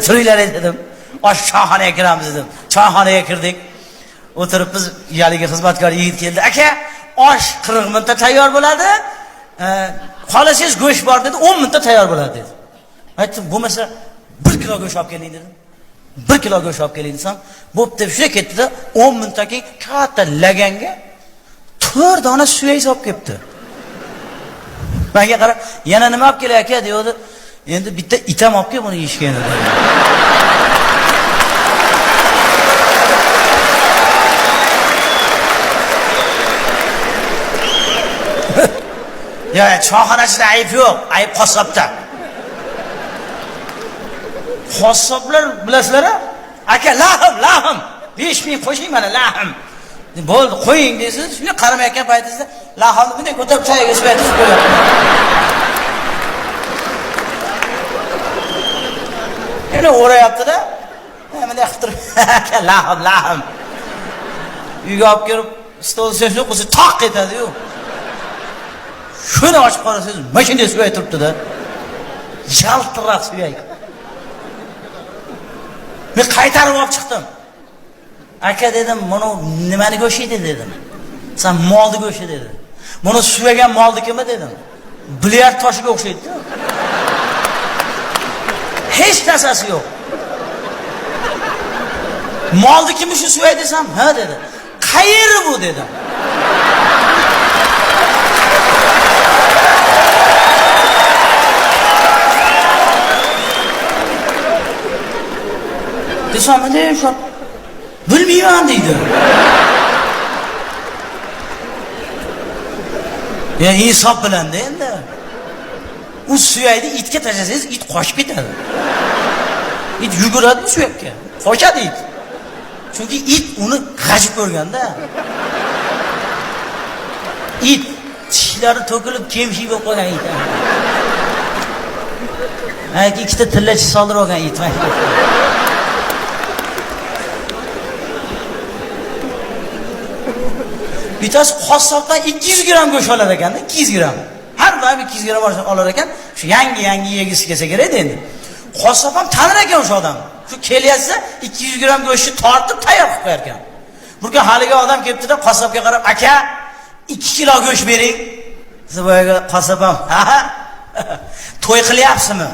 Turinglar dedim. Oshxonaga kiramiz dedim. Choyxonaga kirdik. O'tirib biz yaliga xizmatkor yigit keldi. Aka, osh 40 minutda tayyor bo'ladi. Xolasangiz go'sht bor dedi, 10 minutda tayyor bo'ladi dedi. Aytdim, bo'lmasa 1 kilo go'sht olib keling dedim. 1 kilo go'sht olib keling desam, bo'pti deb shunday ketdi-da, 10 minutdan keyin katta laganga 4 dona suyak olib kelibdi. Menga qarab, yana nima olib kelay aka dedi. Endi bitta itam olib kel buni yeyishga dedi. Ya choyxonachida ayb yo'q, ayb qassobda. Qassoblar bilasizlar-a? Aka, lahim. 5000 qo'shing mana lahim. Bo'ldi, qo'ying deysiz, shunga qaramayotgan paytingizda lahimni bunday ko'tarib choyga sepaysiz qo'yasiz. Yana o'rayapti-da. Bunday qilib turib, aka, lahim. Uyga olib kelib, stol sesini qo'ysa toq etadi-yu. Shuni ochib qarasangiz, mashinada suyak turibdi-da. Yaltiroq suyak. Men qaytarib olib chiqdim. Aka dedim, "Buni nimani go'shti dedim. Sen molni go'shti dedi. Buni suyagan molnikimi dedim. Bilyard toshiga o'xshaydi. Hech narsasi yo'q. Molnikimi shu suyak desam, "Ha" dedi. "Qayeri bu?" dedim. Desam, "Ne şu? Bilmiyorum" dedi. Ya insof bilan de endi. U suyakni itga tashlasangiz, it qochib ketadi. It yuguradi suyakka. Qochadi it. Chunki it uni g'ajib ko'rganda. It tishlari to'kilib, kemshik bo'lib qolgan it. Ayki ikkita tillachi soldirib olgan it. Bittasi qassobdan 200 gram go'sht olar ekanda, 200 gram. Har doim 200 gram olar ekan. Shu yangi yegisi kelsa kerak endi. Qassob ham tanir ekan o'sha odam. Shu kelyapsa 200 gram go'shtni tortib tayyor qilib qo'yar ekan. Burga haliga odam kelibdi-da, qassobga qarab, "Aka, 2 kilo go'sht bering." Zo'yaga qassob ham, "Ha, to'y qilyapsizmi?"